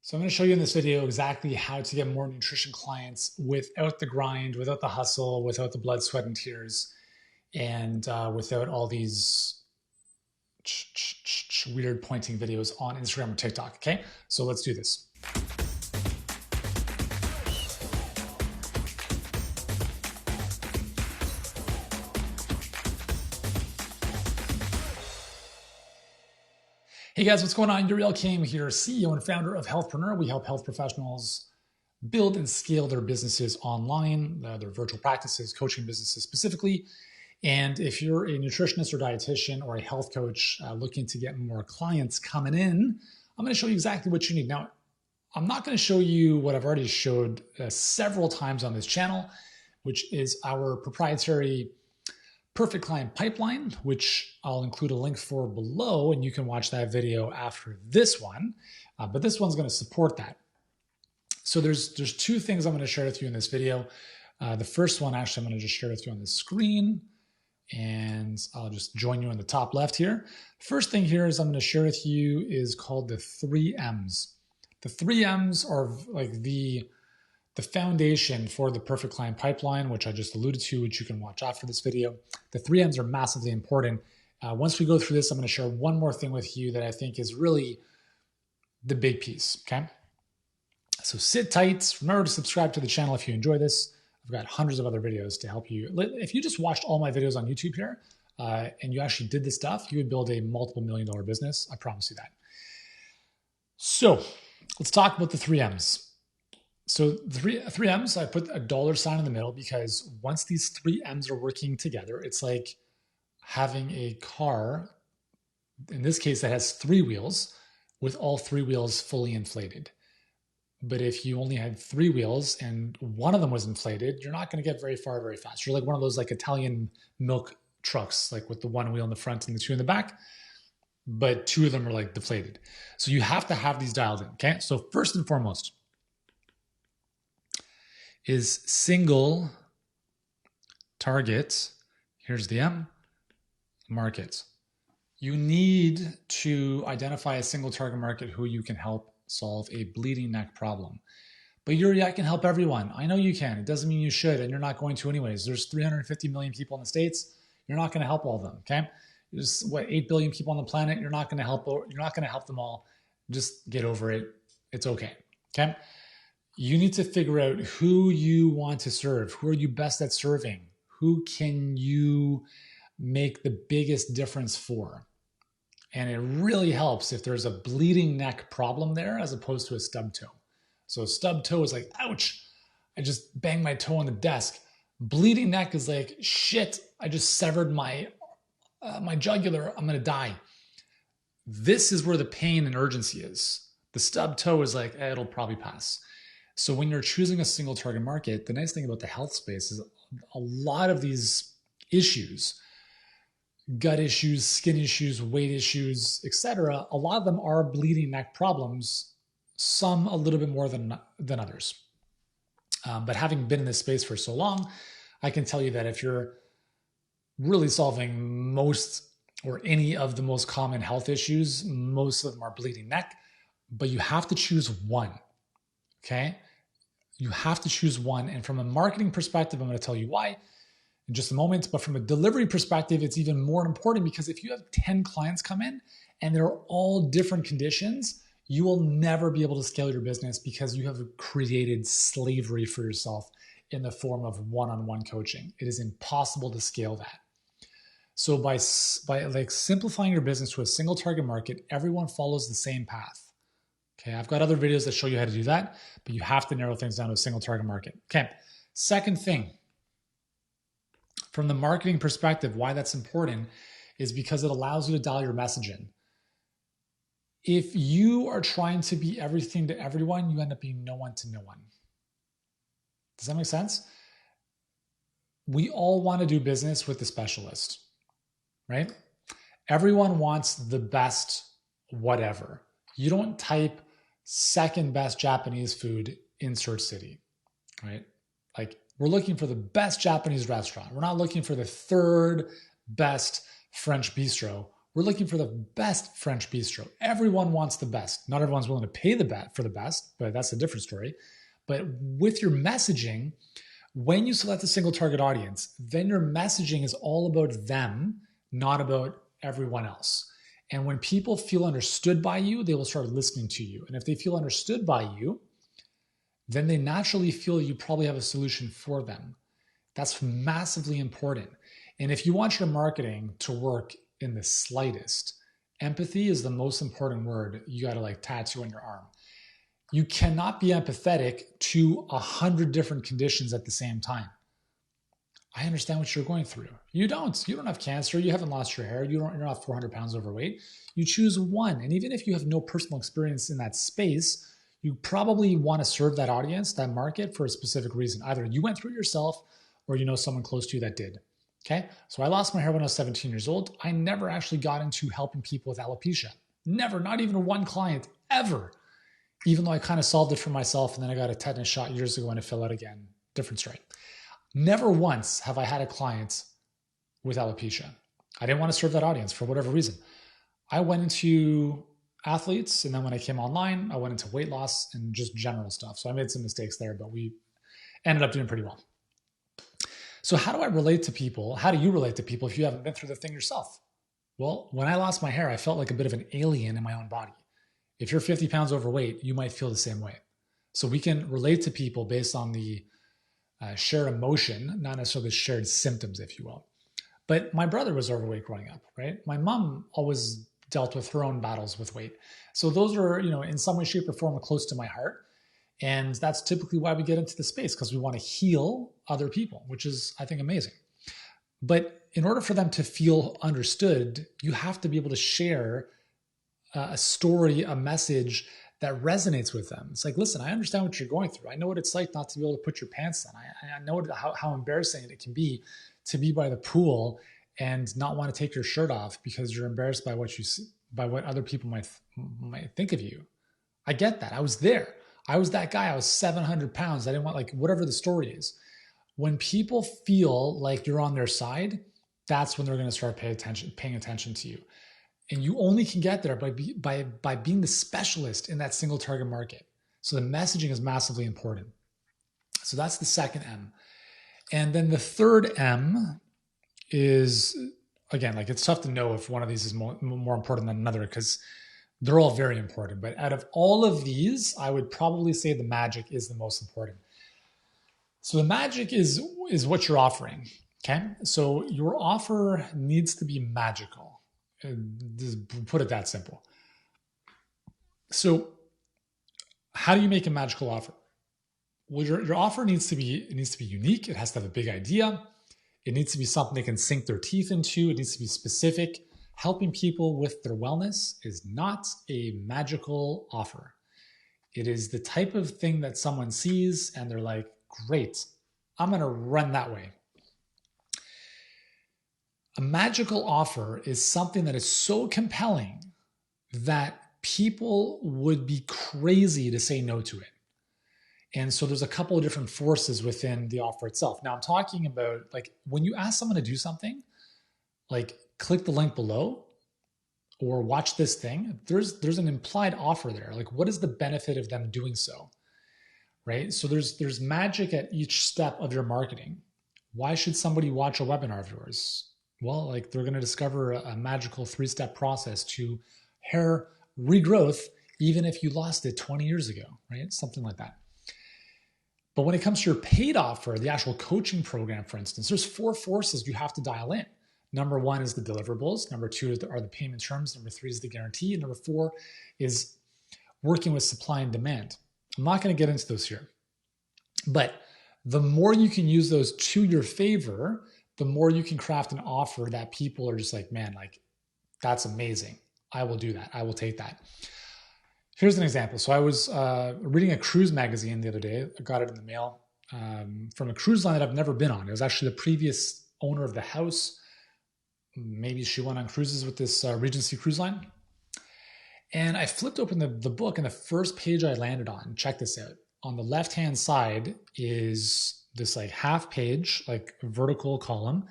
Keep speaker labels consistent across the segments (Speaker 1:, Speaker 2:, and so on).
Speaker 1: So I'm going to show you in this video exactly how to get more nutrition clients without the grind, without the hustle, without the blood, sweat, and tears, and without all these weird pointing videos on Instagram or TikTok, okay? So let's do this. Hey guys, what's going on? Yuri Elkaim here, CEO and founder of Healthpreneur. We help health professionals build and scale their businesses online, their virtual practices, coaching businesses specifically. And if you're a nutritionist or dietitian or a health coach looking to get more clients coming in, I'm going to show you exactly what you need. Now, I'm not going to show you what I've already showed several times on this channel, which is our proprietary Perfect Client Pipeline, which I'll include a link for below, and you can watch that video after this one. But this one's going to support that. So there's two things I'm going to share with you in this video. The first one, actually, I'm going to just share with you on the screen, and I'll just join you in the top left here. First thing here is I'm going to share with you is called the 3 M's. The 3 M's are like the foundation for the Perfect Client Pipeline, which I just alluded to, which you can watch after this video. The 3 M's are massively important. Once we go through this, I'm going to share one more thing with you that I think is really the big piece, okay? So sit tight. Remember to subscribe to the channel if you enjoy this. I've got hundreds of other videos to help you. If you just watched all my videos on YouTube here and you actually did this stuff, you would build a multiple $1,000,000 business. I promise you that. So let's talk about the 3 M's. So the 3 M's, I put a $sign in the middle because once these 3 M's are working together, it's like having a car, in this case, that has 3 wheels with all 3 wheels fully inflated. But if you only had 3 wheels and one of them was inflated, you're not going to get very far very fast. You're like one of those like Italian milk trucks, like with the 1 wheel in the front and the 2 in the back, but 2 of them are like deflated. So you have to have these dialed in, okay? So first and foremost is single target, here's the M, market. You need to identify a single target market who you can help solve a bleeding neck problem. But Yuri, I can help everyone. I know you can. It doesn't mean you should, and you're not going to anyways. There's 350 million people in the States. You're not going to help all of them, okay? There's 8 billion people on the planet. You're not going to help them all. Just get over it. It's okay, okay? You need to figure out who you want to serve. Who are you best at serving? Who can you make the biggest difference for? And it really helps if there's a bleeding neck problem there as opposed to a stub toe. So stub toe is like, ouch, I just banged my toe on the desk. Bleeding neck is like, shit, I just severed my jugular, I'm gonna die. This is where the pain and urgency is. The stub toe is like, it'll probably pass. So when you're choosing a single target market, the nice thing about the health space is a lot of these issues, gut issues, skin issues, weight issues, etc., a lot of them are bleeding neck problems, some a little bit more than others. But having been in this space for so long, I can tell you that if you're really solving most or any of the most common health issues, most of them are bleeding neck, but you have to choose one, okay? You have to choose one. And from a marketing perspective, I'm going to tell you why in just a moment. But from a delivery perspective, it's even more important because if you have 10 clients come in and they're all different conditions, you will never be able to scale your business because you have created slavery for yourself in the form of one-on-one coaching. It is impossible to scale that. So by like simplifying your business to a single target market, everyone follows the same path. Okay, I've got other videos that show you how to do that, but you have to narrow things down to a single target market. Okay, second thing, from the marketing perspective, why that's important is because it allows you to dial your message in. If you are trying to be everything to everyone, you end up being no one to no one. Does that make sense? We all want to do business with the specialist, right? Everyone wants the best whatever. You don't type second best Japanese food, insert city, right? Like we're looking for the best Japanese restaurant. We're not looking for the third best French bistro. We're looking for the best French bistro. Everyone wants the best. Not everyone's willing to pay for the best, but that's a different story. But with your messaging, when you select a single target audience, then your messaging is all about them, not about everyone else. And when people feel understood by you, they will start listening to you. And if they feel understood by you, then they naturally feel you probably have a solution for them. That's massively important. And if you want your marketing to work in the slightest, empathy is the most important word you got to like tattoo on your arm. You cannot be empathetic to 100 different conditions at the same time. I understand what you're going through. You don't have cancer. You haven't lost your hair. You're not 400 pounds overweight. You choose one. And even if you have no personal experience in that space, you probably want to serve that audience, that market, for a specific reason. Either you went through it yourself or you know someone close to you that did. Okay? So I lost my hair when I was 17 years old. I never actually got into helping people with alopecia. Never, not even one client ever. Even though I kind of solved it for myself and then I got a tetanus shot years ago and it fell out again. Different story. Never once have I had a client with alopecia. I didn't want to serve that audience for whatever reason. I went into athletes, and then when I came online, I went into weight loss and just general stuff. So I made some mistakes there, but we ended up doing pretty well. So how do I relate to people? How do you relate to people if you haven't been through the thing yourself? Well, when I lost my hair, I felt like a bit of an alien in my own body. If you're 50 pounds overweight, you might feel the same way. So we can relate to people based on the shared emotion, not necessarily shared symptoms, if you will. But my brother was overweight growing up, right? My mom always dealt with her own battles with weight. So those are, in some way, shape, or form close to my heart. And that's typically why we get into the space, because we want to heal other people, which is, I think, amazing. But in order for them to feel understood, you have to be able to share a story, a message that resonates with them. It's like, listen, I understand what you're going through. I know what it's like not to be able to put your pants on. I know how embarrassing it can be to be by the pool and not want to take your shirt off because you're embarrassed by what you see, by what other people might think of you. I get that. I was there. I was that guy. I was 700 pounds. I didn't want, whatever the story is. When people feel like you're on their side, that's when they're going to start paying attention to you. And you only can get there by being the specialist in that single target market. So the messaging is massively important. So that's the second M. And then the third M is, again, it's tough to know if one of these is more important than another because they're all very important. But out of all of these, I would probably say the magic is the most important. So the magic is what you're offering. Okay. So your offer needs to be magical. Just put it that simple. So how do you make a magical offer? Well, your offer needs to be unique. It has to have a big idea. It needs to be something they can sink their teeth into. It needs to be specific. Helping people with their wellness is not a magical offer. It is the type of thing that someone sees and they're like, great, I'm going to run that way. A magical offer is something that is so compelling that people would be crazy to say no to it. And so there's a couple of different forces within the offer itself. Now I'm talking about when you ask someone to do something, click the link below or watch this thing, there's an implied offer there. What is the benefit of them doing so? Right? So there's magic at each step of your marketing. Why should somebody watch a webinar of yours? Well, they're going to discover a magical 3-step process to hair regrowth, even if you lost it 20 years ago, right? Something like that. But when it comes to your paid offer, the actual coaching program, for instance, there's 4 forces you have to dial in. Number 1 is the deliverables. Number 2 are the payment terms. Number 3 is the guarantee. And number 4 is working with supply and demand. I'm not going to get into those here. But the more you can use those to your favor, the more you can craft an offer that people are just man, that's amazing. I will do that. I will take that. Here's an example. So I was reading a cruise magazine the other day. I got it in the mail from a cruise line that I've never been on. It was actually the previous owner of the house. Maybe she went on cruises with this Regency cruise line. And I flipped open the book, and the first page I landed on, check this out. On the left-hand side is this half page, vertical column.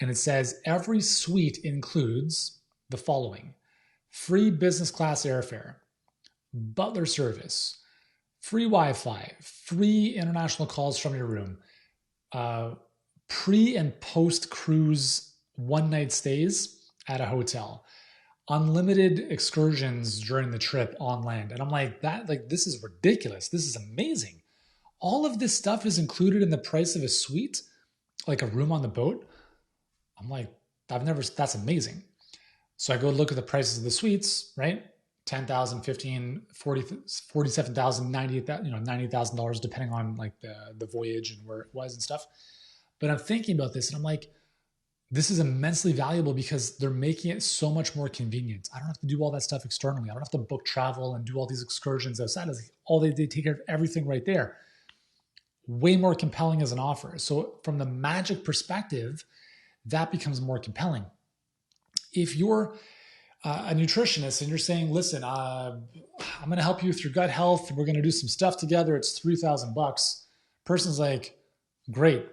Speaker 1: And it says every suite includes the following: free business class airfare, butler service, free Wi-Fi, free international calls from your room, pre and post cruise one night stays at a hotel, unlimited excursions during the trip on land. And I'm like, this is ridiculous. This is amazing. All of this stuff is included in the price of a suite, like a room on the boat. I'm like, that's amazing. So I go look at the prices of the suites, right? $10,000, $15,000, $47,000, $98,000, $90,000, depending on like the voyage and where it was and stuff. But I'm thinking about this and I'm like, this is immensely valuable because they're making it so much more convenient. I don't have to do all that stuff externally. I don't have to book travel and do all these excursions outside. It's like they take care of everything right there. Way more compelling as an offer. So from the magic perspective, that becomes more compelling. If you're a nutritionist and you're saying, listen, I'm going to help you with your gut health. We're going to do some stuff together. It's $3,000. Person's like, great.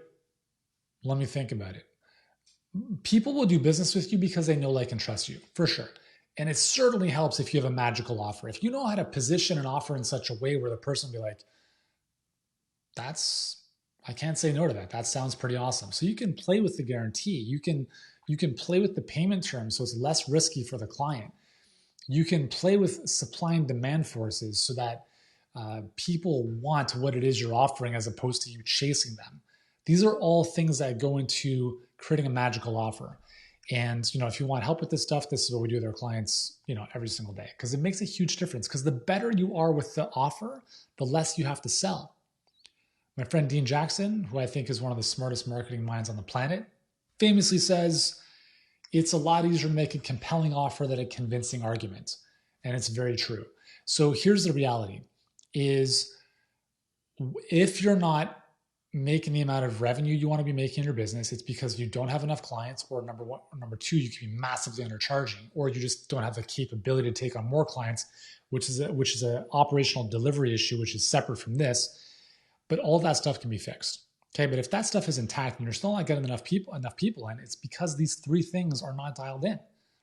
Speaker 1: Let me think about it. People will do business with you because they know, like, and trust you, for sure. And it certainly helps if you have a magical offer. If you know how to position an offer in such a way where the person will be like, I can't say no to that. That sounds pretty awesome. So you can play with the guarantee. You can play with the payment terms so it's less risky for the client. You can play with supply and demand forces so that people want what it is you're offering as opposed to you chasing them. These are all things that go into creating a magical offer. And, if you want help with this stuff, this is what we do with our clients, every single day, because it makes a huge difference. Because the better you are with the offer, the less you have to sell. My friend Dean Jackson, who I think is one of the smartest marketing minds on the planet, famously says, it's a lot easier to make a compelling offer than a convincing argument. And it's very true. So here's the reality is, if you're not making the amount of revenue you want to be making in your business, it's because you don't have enough clients, or number one, or number two, you can be massively undercharging, or you just don't have the capability to take on more clients, which is an operational delivery issue, which is separate from this. But all that stuff can be fixed. Okay, but if that stuff is intact and you're still not getting enough people in, it's because these three things are not dialed in,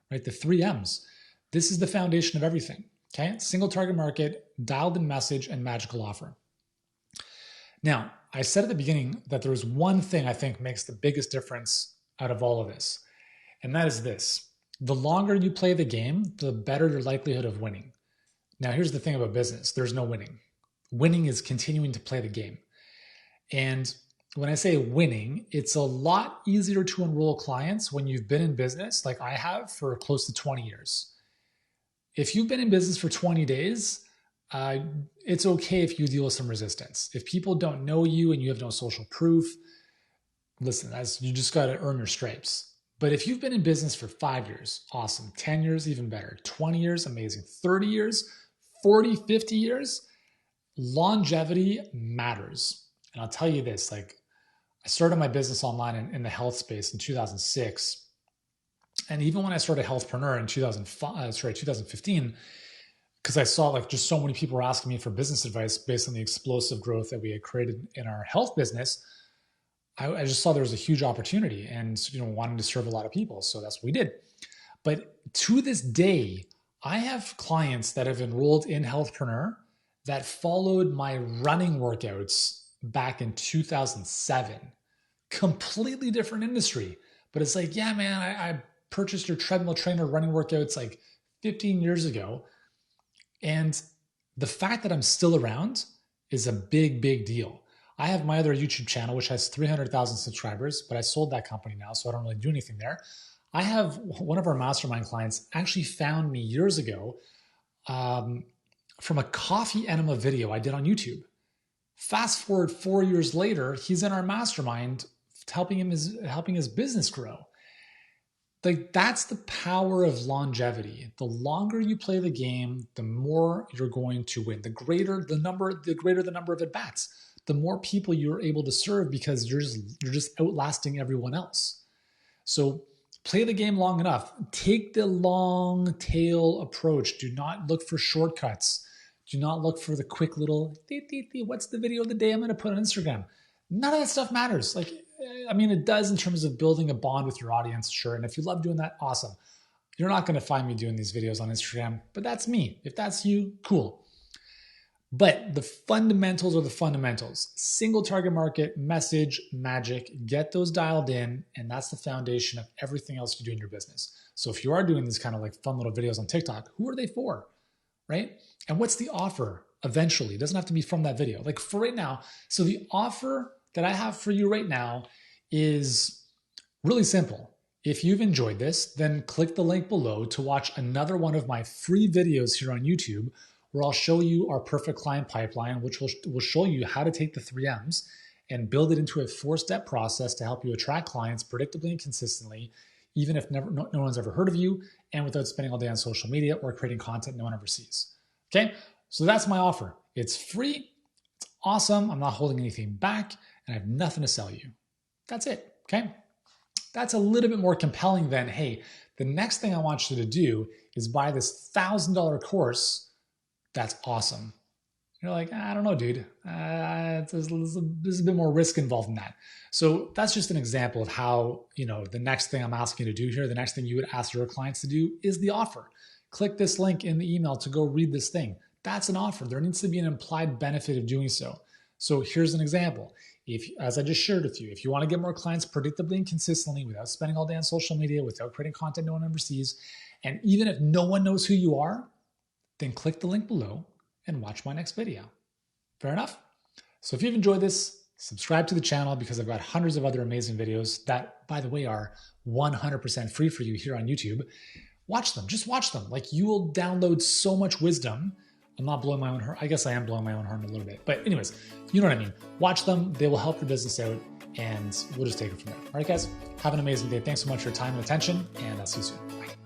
Speaker 1: right? The 3 M's. This is the foundation of everything. Okay, single target market, dialed in message, and magical offer. Now, I said at the beginning that there was one thing I think makes the biggest difference out of all of this, and that is this. The longer you play the game, the better your likelihood of winning. Now, here's the thing about business. There's no winning. Winning is continuing to play the game. And when I say winning, it's a lot easier to enroll clients when you've been in business, like I have, for close to 20 years. If you've been in business for 20 days, it's okay if you deal with some resistance. If people don't know you and you have no social proof, listen, you just got to earn your stripes. But if you've been in business for 5 years, awesome. 10 years, even better. 20 years, amazing. 30 years, 40, 50 years, longevity matters. And I'll tell you this, I started my business online in the health space in 2006. And even when I started Healthpreneur in 2015, because I saw just so many people were asking me for business advice based on the explosive growth that we had created in our health business, I just saw there was a huge opportunity and wanted to serve a lot of people. So that's what we did. But to this day, I have clients that have enrolled in Healthpreneur that followed my running workouts back in 2007. Completely different industry. But it's like, yeah, man, I purchased your treadmill trainer running workouts 15 years ago. And the fact that I'm still around is a big, big deal. I have my other YouTube channel, which has 300,000 subscribers, but I sold that company now, so I don't really do anything there. I have one of our mastermind clients actually found me years ago from a coffee enema video I did on YouTube. Fast forward 4 years later, he's in our mastermind helping his business grow. That's the power of longevity. The longer you play the game, the more you're going to win. The greater the number of at-bats, the more people you're able to serve because you're just outlasting everyone else. So play the game long enough. Take the long tail approach. Do not look for shortcuts. Do not look for the quick little, what's the video of the day I'm going to put on Instagram? None of that stuff matters. It does in terms of building a bond with your audience, sure. And if you love doing that, awesome. You're not going to find me doing these videos on Instagram, but that's me. If that's you, cool. But the fundamentals are the fundamentals. Single target market, message, magic, get those dialed in, and that's the foundation of everything else you do in your business. So if you are doing these kind of like fun little videos on TikTok, who are they for, right? And what's the offer eventually? It doesn't have to be from that video. Like for right now, so the offer that I have for you right now is really simple. If you've enjoyed this, then click the link below to watch another one of my free videos here on YouTube, where I'll show you our perfect client pipeline, which will show you how to take the 3Ms and build it into a 4-step process to help you attract clients predictably and consistently, even if no one's ever heard of you, and without spending all day on social media or creating content no one ever sees. Okay, so that's my offer. It's free, it's awesome, I'm not holding anything back, and I have nothing to sell you. That's it, okay? That's a little bit more compelling than, hey, the next thing I want you to do is buy this $1,000 course. That's awesome. You're like, I don't know, dude. There's a bit more risk involved in that. So that's just an example of how, the next thing I'm asking you to do here, the next thing you would ask your clients to do is the offer. Click this link in the email to go read this thing. That's an offer. There needs to be an implied benefit of doing so. So here's an example. As I just shared with you, if you want to get more clients predictably and consistently without spending all day on social media, without creating content no one ever sees, and even if no one knows who you are, then click the link below and watch my next video. Fair enough? So if you've enjoyed this, subscribe to the channel because I've got hundreds of other amazing videos that, by the way, are 100% free for you here on YouTube. Watch them. Just watch them. Like, you will download so much wisdom. I'm not blowing my own horn. I guess I am blowing my own horn a little bit. But anyways, you know what I mean. Watch them. They will help your business out, and we'll just take it from there. All right, guys? Have an amazing day. Thanks so much for your time and attention, and I'll see you soon. Bye.